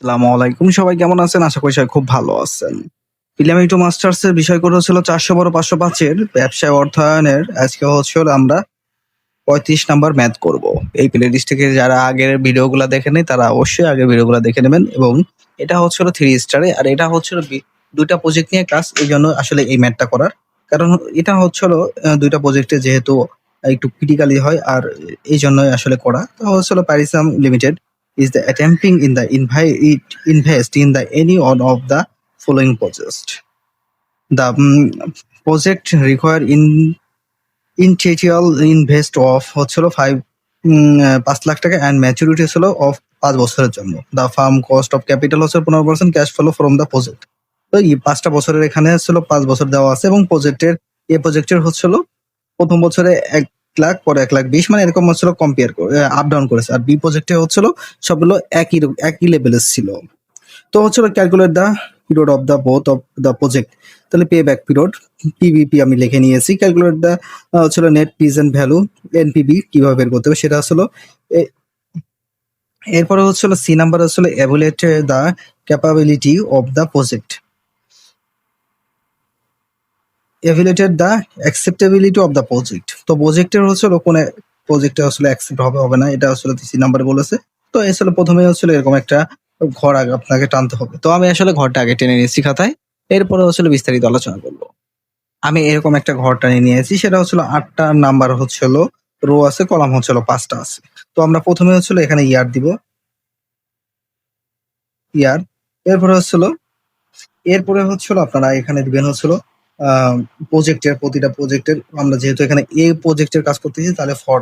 আসসালামু আলাইকুম। সবাই কেমন আছেন? আশা করি সবাই খুব ভালো আছেন। প্রিলিমি টু মাস্টার্স এর বিষয়গুলো হচ্ছিল ৪০০ বড় ৫০৫ এর ব্যবসায় অর্থায়নের আজকে হচ্ছে হলো আমরা ৩৫ নাম্বার ম্যাথ করব। এই প্লেলিস্ট থেকে যারা আগের ভিডিওগুলা দেখেননি তারা অবশ্যই আগের ভিডিওগুলা দেখে নেবেন এবং এটা হচ্ছে হলো 3 স্টারে আর এটা হচ্ছে হলো ২ টা প্রজেক্ট নিয়ে ক্লাস এইজন্য আসলে এই ম্যাথটা করার। কারণ এটা হচ্ছে হলো ২ টা প্রজেক্টে যেহেতু একটু ক্রিটিক্যালি হয় আর এইজন্যই আসলে করা। তো হচ্ছে হলো প্যারিসাম limited is the attempting in the invest in the any one of the following projects. The project require initial invest of হচ্ছে হলো ৫ লাখ টাকা and maturity হলো of ৫ বছরের জন্য। The firm cost of capital হচ্ছে ১৫% cash flow from the project. তো এই ৫টা বছরের এখানে হচ্ছিল ৫ বছর দেওয়া আছে এবং প্রজেক্টের হচ্ছিল প্রথম বছরে ১ লাখ পরে ১,২০,০০০ মানে এরকম হচ্ছিল কম্পেয়ার করে আপ ডাউন করেছে। আর বি প্রজেক্টে হচ্ছিল সবগুলো একই লেভেলের ছিল। তো হচ্ছিল calculate the period of the both of the project. তাহলে পে ব্যাক পিরিয়ড পিবিপি আমি লিখে নিয়েছি। ক্যালকুলেট দ্য হচ্ছিল নেট প্রেজেন্ট ভ্যালু এনপিবি কিভাবে বের করতে হবে সেটা আসলে এরপরে হচ্ছিল সি নাম্বার হচ্ছিল evaluate the capability of the project. evaluated the acceptability of the project. তো প্রজেক্টের হচ্ছিল কোন প্রজেক্টে আসলে অ্যাকসেপ্ট হবে না এটা আসলে সি নাম্বার বলেছে। তো আসলে প্রথমে হচ্ছিল এরকম একটা ঘর আগে আপনাকে টানতে হবে। তো আমি আসলে ঘরটা আগে টেনে নিয়েছি খাতায়, এরপরে হচ্ছিল বিস্তারিত আলোচনা করবো। আমি এরকম একটা ঘর টানিয়ে নিয়েছি, সেটা হচ্ছিল ৮টা নাম্বার হচ্ছিল রো আছে, কলাম হচ্ছিল ৫টা আছে। তো আমরা প্রথমে হচ্ছিল এখানে ইয়ার দিব, ইয়ার। এরপরে হচ্ছিল আপনারা এখানে দিবেন হচ্ছিল প্রজেক্টের, প্রতিটা প্রজেক্টের আমরা যেহেতু এখানে এ প্রজেক্টের কাজ করতেছি তাহলে ফর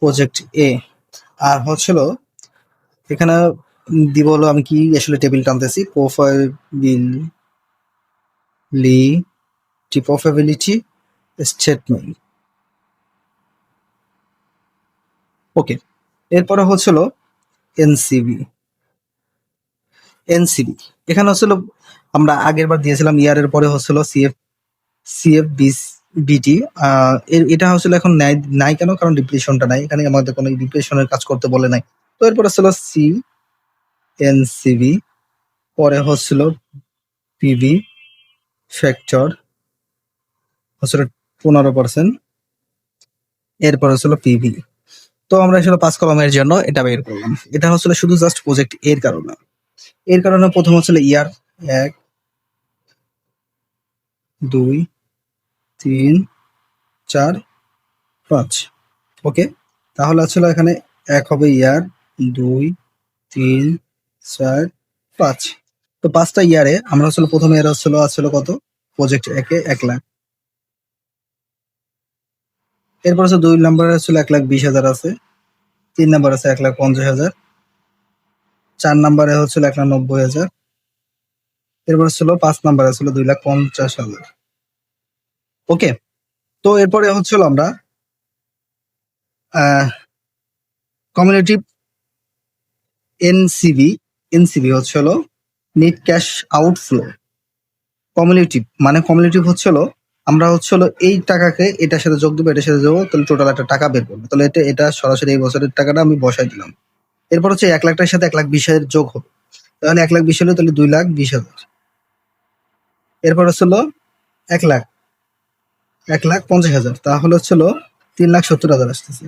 প্রজেক্ট এ। আর হচ্ছিল এখানে দিব হলো আমি কি আসলে টেবিল টানতেছি প্রোফাইবিলিটি স্টেটমেন্ট। ওকে, এরপরে হচ্ছিল এনসিবি। এখানে হচ্ছিল আমরা আগের বার দিয়েছিলাম ইয়ারের পরে হচ্ছিল সিএফবিটি। এটা হচ্ছিল এখন নাই কেন, কারণ ডিপ্রেশনটা নাই এখানে, আমাদের কোনো ডিপ্রেশনের কাজ করতে বলে নাই। তো এরপরে হচ্ছিল এনসিবি, পরে হচ্ছিল পিবি ফ্যাক্টর হচ্ছিল 15%, এরপর হচ্ছিল পিবি। তো আমরা আসলে ৫ কলমের জন্য এটা বের করলাম। এটা হচ্ছিল শুধু জাস্ট প্রজেক্ট এর কারণে প্রথম হচ্ছিল ইয়ার ১, ২, ৩, ৪, ৫। ওকে, তাহলে আসলে এখানে ১ হবে ইয়ার, ২, ৩, ৪, ৫। তো ৫টা ইয়ারে আমরা হচ্ছিল প্রথমে এর আসছিল কত, প্রজেক্ট একে ১ লাখ। এরপর হচ্ছে ২ নম্বরে হচ্ছিল ১,২০,০০০ আছে, ৩ নাম্বার আছে ১,৫০,০০০, ৪ নাম্বারে হচ্ছিল ১,৯০,০০০, এরপর ছিল ৫ নাম্বারে ছিল ২,৫০,০০০। ওকে, তো এরপরে হচ্ছিল আমরা কমিউনিটিভ এনসিবি হচ্ছিল নেট ক্যাশ আউটফ্লো। কমিউনিটিভ হচ্ছিল আমরা হচ্ছিল এই টাকাকে এটার সাথে যোগ দেবো, এটার সাথে যোগ, তাহলে টোটাল একটা টাকা বের করবো। তাহলে এটা সরাসরি এই বছরের টাকাটা আমি বসাই দিলাম। এরপর হচ্ছে ১ লাখ টাকার সাথে ১,২০,০০০ যোগ হবে, তাহলে ১,২০,০০০ হলে তাহলে ২,২০,০০০। এরপর হচ্ছিল ১,৫০,০০০, তাহলে হচ্ছিল ৩,৭০,০০০ আসতেছে।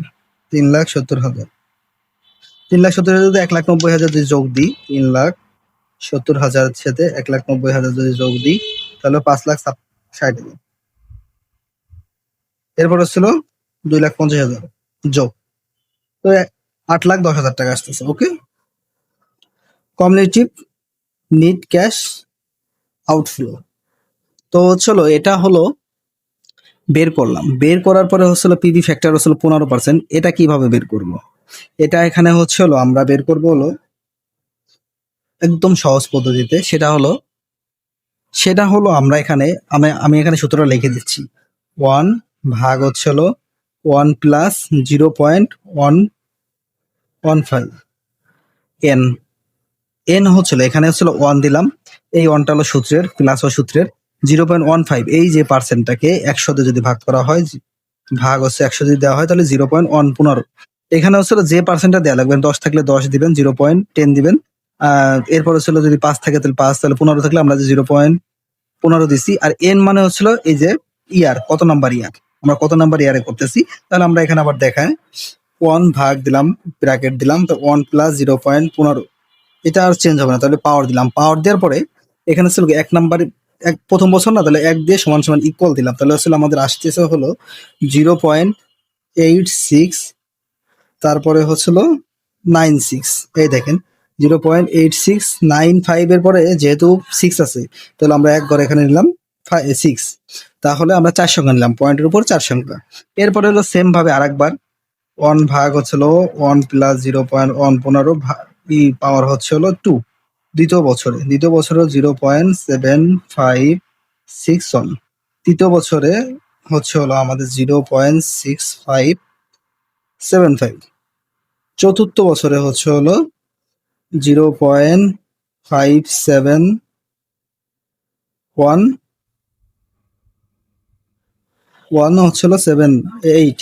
৩,৭০,০০০ যদি ১,৯০,০০০ যদি যোগ দিই, ৩,৭০,০০০ সাথে ১,৯০,০০০ যদি যোগ দিই তাহলে ৫,৬০,০০০। এরপর হচ্ছিল ২,৫০,০০০ যোগ, তো ৮,১০,০০০ টাকা আসতেছে। ওকে, কমিউনিটিভ নেট ক্যাশ আউটফ্লো। তো হচ্ছিল এটা হলো বের করলাম, বের করার পরে হচ্ছিল পিভি ফ্যাক্টর হচ্ছিল 15%। এটা কিভাবে বের করব? এটা এখানে হচ্ছিল আমরা বের করব হলো একদম সহজ পদ্ধতিতে, সেটা হলো আমরা এখানে আমি এখানে সূত্রটা লিখে দিচ্ছি। 1 ভাগ হচ্ছিল 1 প্লাস 0.115 এন হচ্ছিল এখানে হচ্ছিল 1 দিলাম, এই 1টা হলো সূত্রের প্লাস ও সূত্রের 0.15, এই যে পার্সেন্টটাকে ১০০ দিয়ে যদি ভাগ করা হয় ভাগ হচ্ছে 100 যদি দেওয়া হয় তাহলে 0.115। এখানে হচ্ছে যে পার্সেন্টটা দেওয়া লাগবে, 10 থাকলে 10 দিবেন, 0.10 দিবেন। এরপর হচ্ছিল যদি 5 থাকে তাহলে 5, তাহলে 15 থাকলে আমরা যে 0.15 দিছি। আর এন মানে হচ্ছিল এই যে ইয়ার, কত নাম্বার ইয়ার, আমরা কত নাম্বার ইয়ারে করতেছি। তাহলে আমরা এখানে আবার দেখায় 1 ভাগ দিলাম, ব্র্যাকেট দিলাম, তো 1 প্লাস 0.15, এটা আর চেঞ্জ হবে না। তাহলে পাওয়ার দিলাম, পাওয়ার দেওয়ার পরে এখানে ছিল এক নাম্বার, এক প্রথম বছর না, তাহলে 1 দিয়ে সমান সমান ইকুয়াল দিলাম, তাহলে আসলে আমাদের আসতেছে হলো 0.86, তারপরে হচ্ছিল 96। এই দেখেন 0.8695 এর পরে যেহেতু 6 আছে, তাহলে আমরা এক ঘর এখানে নিলাম 6, তাহলে আমরা 4 সংখ্যা নিলাম, পয়েন্টের উপর 4 সংখ্যা। এরপরে হলো সেম ভাবে আরেকবার 1 ভাগ হচ্ছিল 1 প্লাস 0.115 পাওয়ার হচ্ছে হলো 2। দ্বিতীয় বছরে 0.7561। তৃতীয় বছরে হচ্ছে হলো আমাদের 0.6575। চতুর্থ বছরে হচ্ছে হলো 0.571 হচ্ছে হলো 78,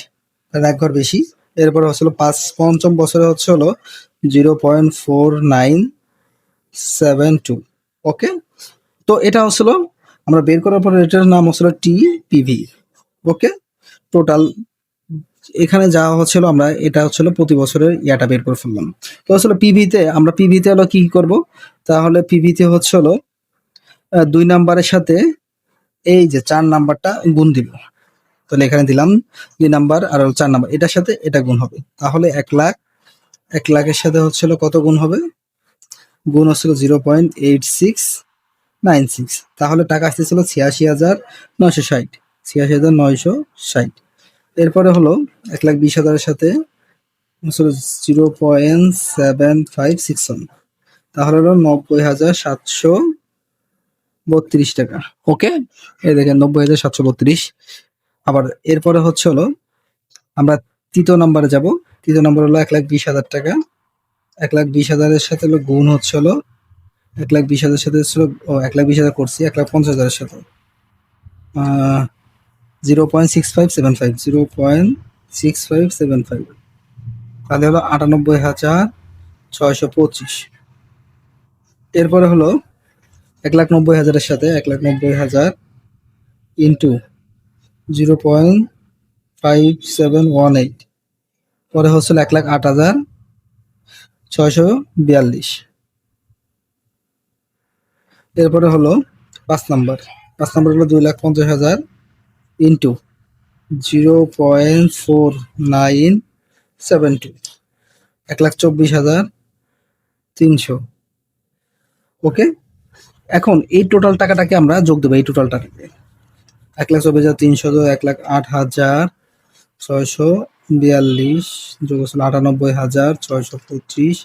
এক ঘর বেশি। এরপরে হচ্ছে হলো পঞ্চম বছরে হচ্ছে হলো 0.4972। ওকে, তো এটা হচ্ছিল আমরা বের করার পরে এটার নাম হচ্ছিল টিপিভি। ওকে, টোটাল এখানে যা হচ্ছিল আমরা এটা হচ্ছিল প্রতি বছরের ইয়াটা বের করে ফেললাম। তো আসলে পিভিতে আমরা পিভিতে হলো কি করব, তাহলে পিভিতে হচ্ছে হলো 2 নাম্বারের সাথে এই যে 4 নাম্বারটা গুণ দিব। তাহলে এখানে দিলাম 2 নাম্বার আর 4 নাম্বার, এটার সাথে এটা গুণ হবে, তাহলে 1 লাখ, 1 লাখের সাথে হচ্ছিল কত গুণ হবে, গুণ হচ্ছিল 0.8696, তাহলে টাকা আসতেছিল 86,960, 86,960। এরপরে হলো 1,20,000-এর সাথে 0.7561, তাহলে হলো 90,732 টাকা। ওকে, এই দেখেন 90,732। আবার এরপরে হচ্ছে হলো আমরা তৃতীয় নম্বরে যাব। তৃতীয় নম্বর হলো 1,20,000 টাকা। 1,20,000-এর সাথে হলো গুণ হচ্ছে হলো 1,20,000-এর সাথে ছিল, 1,20,000 করছি 1,50,000-এর সাথে 0.6575, 0.6575, তাহলে হলো 98,625। এরপরে হলো 1,90,000-এর সাথে 1,90,000 ইন্টু 0.5718, পরে হচ্ছিল 1,08,642। এরপরে হলো 5 নাম্বার, 5 নাম্বার হলো 2,50,000 ইন্টু 0.4972, 1,24,300। ওকে, এখন এই টোটাল টাকাটাকে আমরা যোগ দেবো, এই টোটাল টাকাকে 1,24,300 1,08,642 যোগ হলো 98,625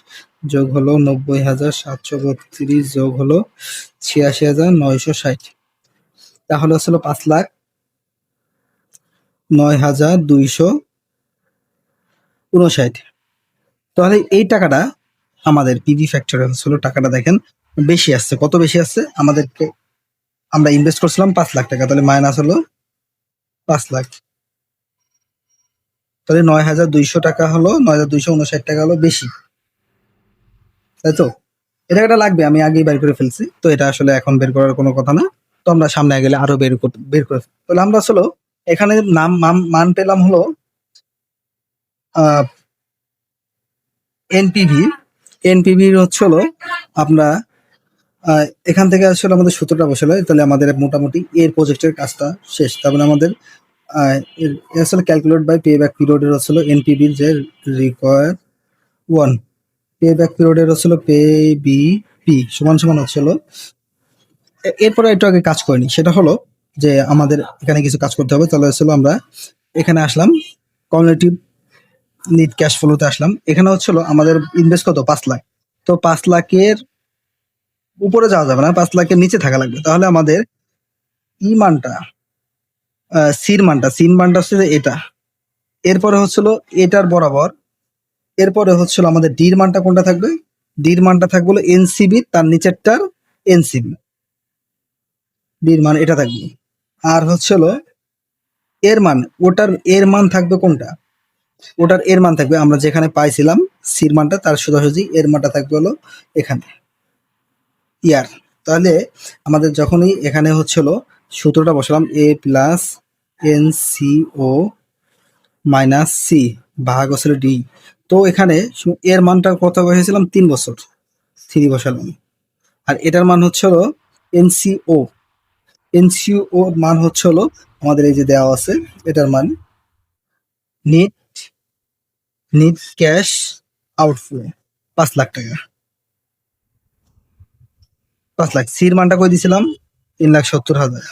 যোগ হলো 90,732 যোগ হলো 86,960, তাহলে হচ্ছিল 5,09,259। তাহলে এই টাকাটা আমাদের পিভি ফ্যাক্টরে হচ্ছিল, টাকাটা দেখেন বেশি আসছে। কত বেশি আসছে আমাদেরকে, আমরা ইনভেস্ট করছিলাম 5 লাখ টাকা, তাহলে মাইনাস হলো 5 লাখ, তাহলে 9,200 টাকা হলো, 9,259 টাকা হলো বেশি, তাই তো? এটা একটা লাগবে, আমি আগেই বের করে ফেলছি, তো এটা আসলে এখন বের করার কোনো কথা না। তো আমরা সামনে গেলে আরো বের করে তাহলে আমরা আসলে এখানে মান পেলাম হলো এনপিভি। এনপিভির হচ্ছে হলো আমরা এখান থেকে আসলে আমাদের সূত্রটা বসালে, তাহলে আমাদের মোটামুটি এর প্রজেক্টের কাজটা শেষ। তারপরে আমাদের আসলে ক্যালকুলেট বাই পে ব্যাক পিরিয়ডের হচ্ছিল এনপিভির যে রিকোয়ার 1, পে ব্যাক পিরিয়ডের হচ্ছিল পে বি পি সমান সমান হচ্ছিল। এরপরে একটু আগে কাজ করিনি, সেটা হলো যে আমাদের এখানে কিছু কাজ করতে হবে। তাহলে হচ্ছিল আমরা এখানে আসলাম কমিউনিটিভ নিট ক্যাশ ফ্লোতে আসলাম। এখানে হচ্ছিল আমাদের ইনভেস্ট কত, 5 লাখ। তো 5 লাখের উপরে যাওয়া যাবে না, 5 লাখের নিচে থাকা লাগবে। তাহলে আমাদের ই মানটা, সির মানটা হচ্ছে যে এটা, এরপরে হচ্ছিল এটার বরাবর, এরপরে হচ্ছিল আমাদের ডির মানটা কোনটা থাকবে, ডির মানটা থাকবে হলো এনসিবি, তার নিচেরটার এনসিবি, ডির মান এটা থাকবে। আর হচ্ছিল এর মান, ওটার এর মান থাকবে কোনটা? ওটার এর মান থাকবে আমরা যেখানে পাইছিলাম সির মানটা, তার সোজাসুজি এর মানটা থাকবে হলো এখানে ইয়ার। তাহলে আমাদের যখনই এখানে হচ্ছিল সূত্রটা বসালাম এ প্লাস এন সি ও মাইনাস সি ভাগ হচ্ছিল ডি, তো এখানে এর মানটা কত বসেছিলাম 3 বছর, 3 বসালাম। আর এটার মান হচ্ছে হলো এনসিও, এনসিও মান হচ্ছে হলো আমাদের এই যে দেওয়া আছে, এটার মান net net cash outflow 5 lakh টাকা। 5 লাখ। সির মানটা কই দিয়েছিলাম 3,70,000।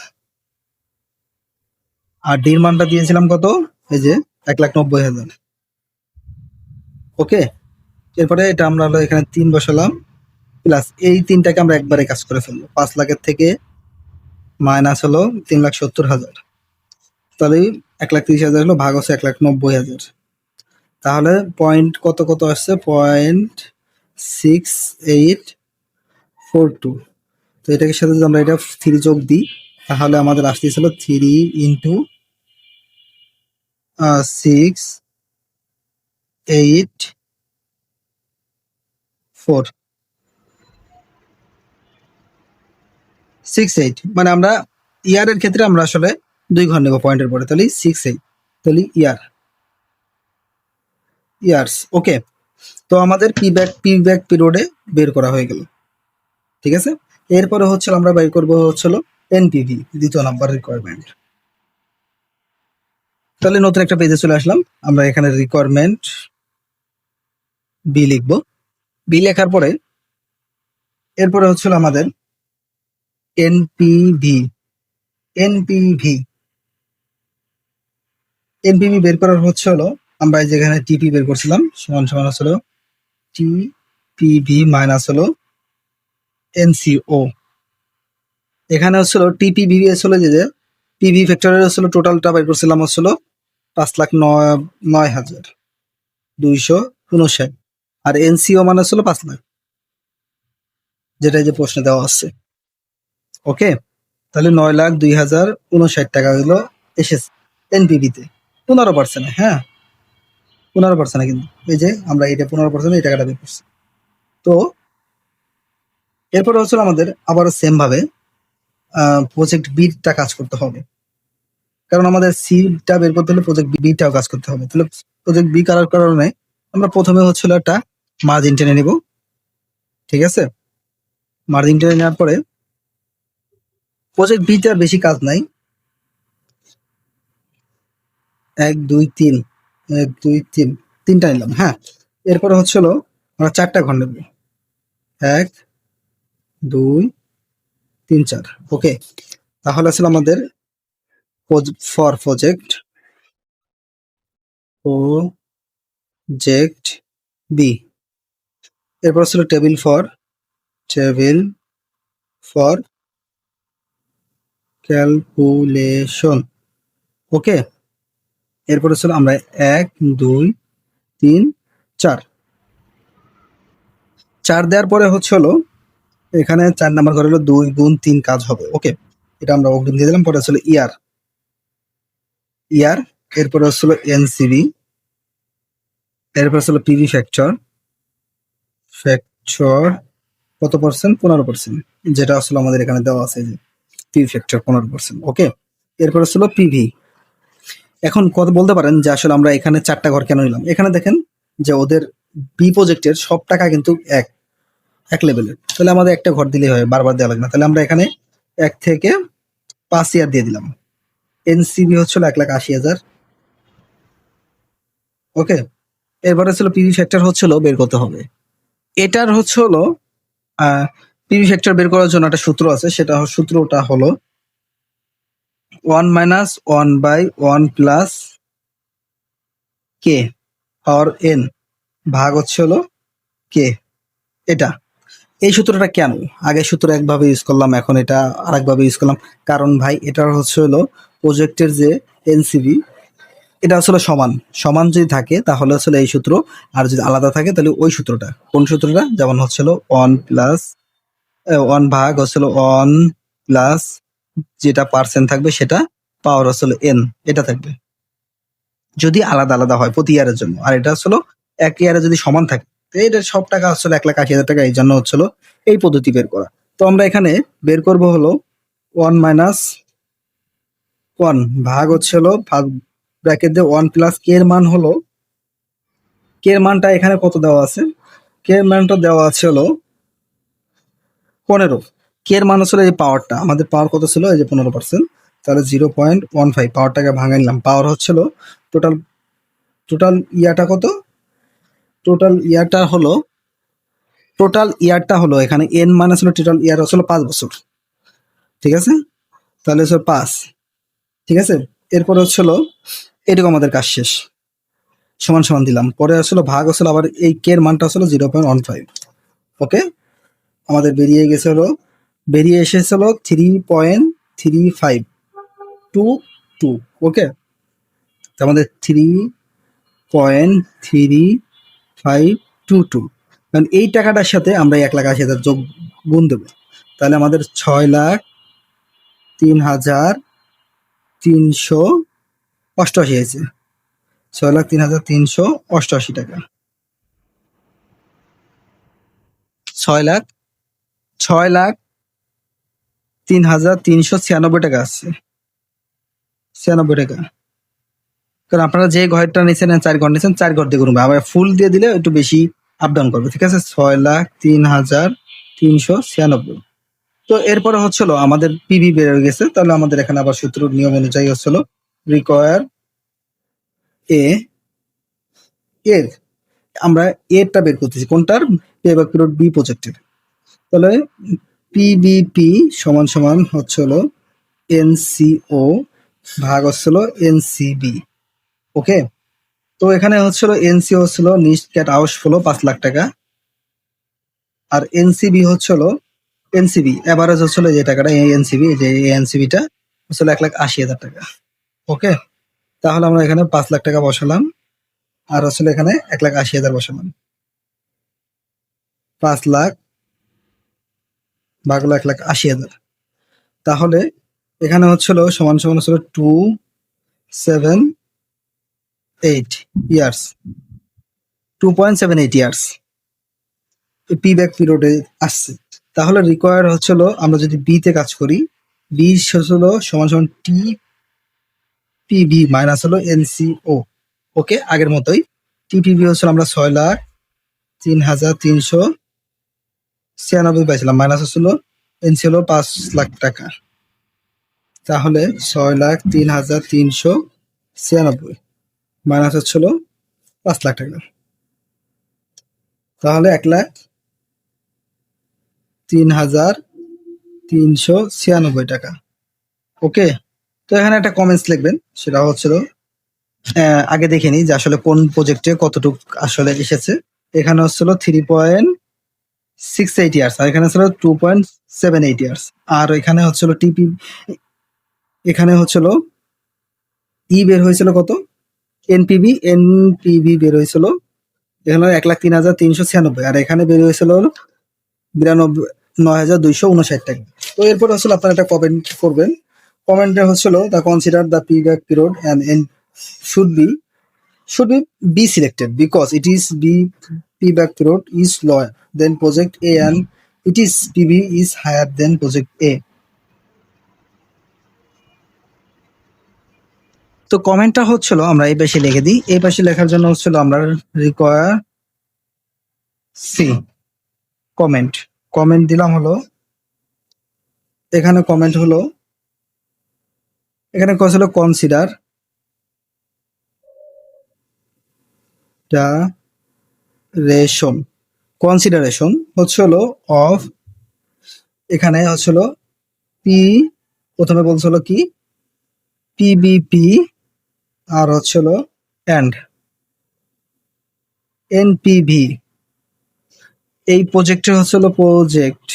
আর ডির মানটা দিয়েছিলাম কত? এই যে 1,90,000। ওকে, এরপরে এটা আমরা হলো এখানে 3 বসালাম, প্লাস এই তিনটাকে আমরা একবারে কাজ করে ফেলবো। 5 লাখের থেকে মাইনাস হলো 3,70,000, তাহলে 1,30,000 হলো, ভাগ হচ্ছে 1,90,000। তাহলে পয়েন্ট কত কত আসছে? 0.6842। তো এটাকে সাথে যদি আমরা এটা 3 যোগ দিই, তাহলে আমাদের আসতেছিল 3 ইন্টু 684 6.8, মানে আমরা ইয়ারের ক্ষেত্রে আমরা আসলে 2 ঘর নেব পয়েন্টের পরে, তাহলে 6.8, তাহলে ইয়ার্স। ওকে, তো আমাদের পি ব্যাক পিরিয়ডে বের করা হয়ে গেল। ঠিক আছে, এরপরে হচ্ছে আমরা বের করবো হচ্ছিল এনপিভি, দ্বিতীয় নাম্বার রিকোয়ারমেন্ট। তাহলে নতুন একটা পেজে চলে আসলাম, আমরা এখানে রিকোয়ারমেন্ট বি লিখবো। বি লেখার পরে এরপরে হচ্ছিল আমাদের এনপিভি। এনপিভি এনপিভি বের করার হচ্ছে হলো আমরা যেখানে টিপি বের করছিলাম সমান সমান হচ্ছিল টিপিভি মাইনাস হলো এনসিও। এখানে হচ্ছিল টিপিভি হচ্ছিল যে পিভি ফ্যাক্টরের হচ্ছিল টোটালটা বের করছিলাম হচ্ছিল 5,09,259, আর এনসিও মানে হচ্ছিল 5 লাখ, যেটা যে প্রশ্নে দেওয়া আছে। ওকে, তাহলে 9,02,059 টাকা হলো এসেছে এনপিভিতে 15%। হ্যাঁ, 15%, কিন্তু এই যে আমরা এটা 15% এই টাকাটা বের করছি। তো এরপরে হচ্ছিল আমাদের আবারও সেম ভাবে প্রজেক্ট বিটা কাজ করতে হবে, কারণ আমাদের সিটা বের করতে হলে প্রজেক্ট বিটাও কাজ করতে হবে। তাহলে প্রজেক্ট বি করার কারণে আমরা প্রথমে হচ্ছিল একটা মার্জিন টেনে নিব। ঠিক আছে, মার্জিন টেনে নেওয়ার পরে প্রজেক্ট বিটার বেশি কাজ নাই, 1 2 3, 1 2 3, 3টা নিলাম। হ্যাঁ, এরপরে হচ্ছিল আমরা 4টা ঘর নেব, 1 2 3 4। ওকে, তাহলে আসলে আমাদের ফর প্রজেক্ট বি, এরপর ছিল টেবিল ফর ক্যালকুলেশন। ওকে, এরপরে ছিল আমরা 1 2 3 4 4 দেওয়ার পরে হচ্ছে হলো এখানে 4 নাম্বার ঘরে হলো 2 গুণ 3 কাজ হবে। ওকে, এটা আমরা অগ্রিম দিয়ে দিলাম। পরে হচ্ছিল ইয়ার, এরপরে হচ্ছিল এনসিবি, এরপরে হচ্ছিল পিভি ফ্যাক্টর কত পার্সেন্ট? 15%, যেটা আসলে আমাদের এখানে দেওয়া আছে যে পিভি ফ্যাক্টর 15%। ওকে, এরপরে ছিল পিভি। এখন কত বলতে পারেন যে আসলে আমরা এখানে 4টা ঘর কেন নিলাম? এখানে দেখেন যে ওদের বি প্রজেক্টের সব টাকা কিন্তু এক লেভেলের, তাহলে আমাদের একটা ঘর দিলেই হয়, বারবার দেওয়া লাগবে না। তাহলে আমরা এখানে 1 থেকে 5 ইয়ার দিয়ে দিলাম। এনসিবি হচ্ছিল 1,80,000। ওকে, এরপরে ছিল পিভি ফ্যাক্টর হচ্ছিল বের করতে হবে। এটার হচ্ছে হলো পিভি ফ্যাক্টর বের করার জন্য একটা সূত্র আছে, সূত্রটা হলো 1 মাইনাস 1/1 প্লাস কে পাওয়ার এন ভাগ হচ্ছে হলো কে। এটা এই সূত্রটা কেন? আগে সূত্র একভাবে ইউজ করলাম, এখন এটা আরেকভাবে ইউজ করলাম, কারণ ভাই এটার হচ্ছে হলো প্রজেক্টের যে এনসিবি, এটা আসলে সমান সমান যদি থাকে তাহলে আসলে এই সূত্র, আর যদি আলাদা থাকে তাহলে ওই সূত্রটা। কোন সূত্রটা? যেমন হচ্ছিল 1 ভাগ হচ্ছিল 1 প্লাস যেটা পার্সেন্ট থাকবে সেটা পাওয়ার হচ্ছিল এন, এটা থাকবে যদি আলাদা আলাদা হয় প্রতি ইয়ারের জন্য। আর এটা হচ্ছিল এক ইয়ারে যদি সমান থাকে, তো এটা সব টাকা হচ্ছিল 1,80,000 টাকা। এই জন্য হচ্ছিল এই পদ্ধতি বের করা। তো আমরা এখানে বের করব হলো 1 মাইনাস 1 ভাগ হচ্ছিল ব্র্যাকেট দিয়ে 1 প্লাস কে এর মান হলো, কে এর মানটা এখানে কত দেওয়া আছে, কে এর মানটা দেওয়া আছে হলো 15। কে এর মান হচ্ছিল এই পাওয়ারটা, আমাদের পাওয়ার কত ছিল, এই যে 15%, তাহলে 0.15 পাওয়ারটাকে ভাঙাই নিলাম। পাওয়ার হচ্ছিল টোটাল, টোটাল ইয়াটা কত, টোটাল ইয়ারটা হলো, টোটাল ইয়ারটা হলো এখানে এন মাইনাস হলো টোটাল ইয়ার হচ্ছিল 5 বছর, ঠিক আছে, তাহলে হচ্ছে 5, ঠিক আছে। এরপর হচ্ছিল এটুকু আমাদের কাজ শেষ, সমান সমান দিলাম। পরে আসলে ভাগ হচ্ছিল আবার এই কে এর মানটা হচ্ছিল 0.15। ওকে, আমাদের বেরিয়ে গেছে হলো, বেরিয়ে এসেছিল 3.3522। ওকে, তো আমাদের 3.3522, কারণ এই টাকাটার সাথে আমরা 1,80,000 যোগ গুণ দেবো, তাহলে আমাদের 6,03,388 হয়েছে, 6,03,388 টাকা, 6,03,396 টাকা আসছে, 96 টাকা। কারণ আপনারা যে ঘরটা নিচ্ছেন 4 ঘর নিচ্ছেন, 4 ঘর দিয়ে করবে, আবার ফুল দিয়ে দিলে একটু বেশি আপ ডাউন করবে, ঠিক আছে। 6,03,396। তো এরপরে হচ্ছিল আমাদের পিভি বের গেছে, তাহলে আমাদের এখানে আবার সূত্র নিয়ম অনুযায়ী হচ্ছিল রিকোয়ার এ এর, আমরা এরটা বের করতেছি কোনটার, পেব্যাক পিরিয়ড বি প্রজেক্টের। তাহলে পিবিপি সমান সমান হচ্ছিল এনসিও ভাগ হচ্ছিল এনসিবি। ওকে, তো এখানে হচ্ছিল এনসিও হচ্ছিল নিট আউটফ্লো 5 লাখ টাকা, আর এনসিবি হচ্ছিল, এনসিবি এভারেজ হচ্ছিল যে টাকাটা, এই এনসিবি, যে এনসিবিটা হচ্ছিল 1,80,000 টাকা। ওকে, তাহলে আমরা এখানে 5 লাখ টাকা বসালাম, আর হচ্ছিল এখানে 1,80,000 বসালাম। 5 লাখ ভাগ হলো 1,80,000, তাহলে এখানে হচ্ছিল সমান সমান হচ্ছিল 278 ইয়ার্স, 2.78 ইয়ার্স পি ব্যাক পিরিয়ডে আসছে। তাহলে রিকোয়ার হচ্ছিল, আমরা যদি বি তে কাজ করি, বি হচ্ছিল সমান সমান টি পিভি মাইনাস হলো এনসিও। ওকে, আগের মতোই টিপিভি হচ্ছিল আমরা 6,03,396 পাইছিলাম, মাইনাস হচ্ছিল এনসি হলো 5 লাখ টাকা, তাহলে 6,03,396 মাইনাস হচ্ছিল 5 লাখ টাকা, তাহলে 1,03,396 টাকা। ওকে, তো এখানে একটা কমেন্টস লিখবেন, সেটা হচ্ছিল আগে দেখে নিই যে আসলে কোন প্রজেক্টে কতটুকু আসলে এসেছে। এখানে হচ্ছিল 3.68 ইয়ার্স, আর এখানে হচ্ছিল 2.78 ইয়ার্স, আর এখানে হচ্ছিল টিপি, এখানে হচ্ছিল ই বের হয়েছিল কত, এনপিভি বের হয়েছিল এখানে 1,03,396, আর এখানে বের হয়েছিল 9,259 টাকা। তো এরপর হচ্ছিল আপনারা একটা কমেন্ট করবেন, কমেন্টে হচ্ছিল the consider the P back period and should be selected because it is payback period is lower than project A and it is PB is higher than project A. তো কমেন্টটা হচ্ছিল আমরা এই পাশে লিখে দিই, এই পাশে লেখার জন্য হচ্ছিল আমরা রিকোয়ার সি কমেন্ট দিলাম হলো, এখানে কমেন্ট হলো, এখানে ছিল কনসিডার কনসিডারেশন হচ্ছিল অফ, এখানে হচ্ছিল পি, প্রথমে বলছিল কি পিবিপি, আর হচ্ছিল এন্ড এনপিভি। এই প্রজেক্টের হচ্ছিল project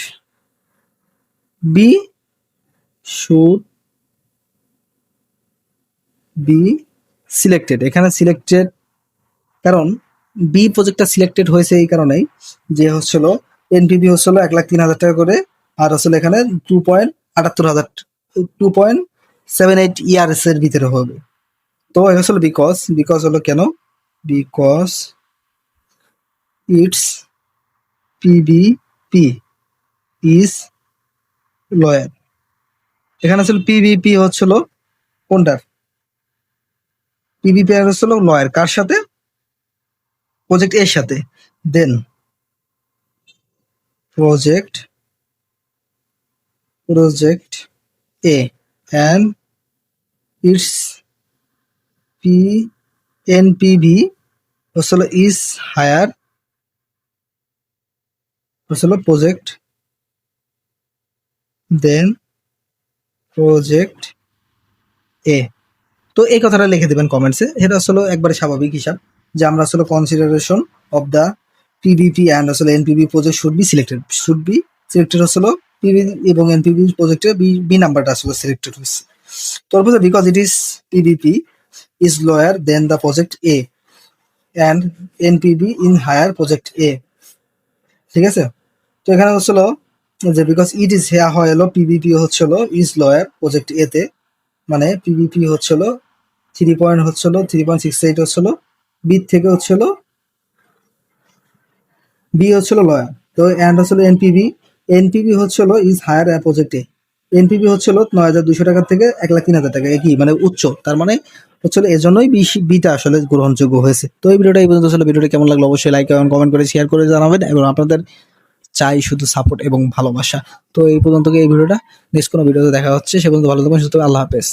B should be selected, এখানে সিলেক্টেড, কারণ বি প্রজেক্টটা সিলেক্টেড হয়েছে এই কারণেই যে হচ্ছিল এনপিভি হচ্ছিল 1,03,000 টাকা করে, আর হচ্ছিল এখানে 2.78 হাজার, 7-8 ইয়ার্স এর ভিতরে হবে। তো এটা হলো বিকজ হলো কেন, because it's PBP is lawyer. এখানে হচ্ছিল পিবিপি হচ্ছিল কোনটার, পিবিপি হচ্ছিল লয়ার কার সাথে, প্রজেক্ট এর সাথে। Then project A and its NPV হচ্ছিল is higher হচ্ছিল প্রজেক্ট দেন প্রজেক্ট এ। তো এই কথাটা লিখে দেবেন কমেন্টসে। এটা আসলে একবারে স্বাভাবিক হিসাব যে আমরা আসলে consideration of the PVP and আসলে NPV project should be selected আসলে পিভি এবং এনপিভি প্রজেক্টের বি নাম্বারটা আসলে সিলেক্টেড হয়েছে। তারপরে because it is PVP is lower than the project A and NPV in higher project A. ঠিক আছে, তো এখানে হচ্ছিল যে বিকজ ইট ইজ হেয়া হয় হলো পিভিপি হচ্ছিল ইজ লোয়ার প্রজেক্ট এ তে, মানে পিভিপি হচ্ছিল 3.68 হচ্ছিল বি থেকে হচ্ছিল বি হচ্ছিল লয়ার। তো অ্যান্ড হচ্ছিল এনপিভি হচ্ছিল ইজ হায়ার প্রজেক্টে, এনপিভি হচ্ছিল 9,200 টাকা থেকে 1,03,000 টাকা, একই মানে উচ্চ, তার মানে হচ্ছিল এজন্যই বিটা আসলে গ্রহণযোগ্য হয়েছে। তো এই ভিডিওটা এই পর্যন্ত ছিল। ভিডিওটা কেমন লাগলো অবশ্যই লাইক এবং কমেন্ট করে শেয়ার করে জানাবেন, এবং আপনাদের চাই শুধু সাপোর্ট এবং ভালোবাসা। তো এই পর্যন্ত এই ভিডিওটা, নেক্সট কোনো ভিডিওতে দেখা হচ্ছে, সে পর্যন্ত ভালো থাকবেন, সুস্থ থাকবেন, আল্লাহ হাফেজ।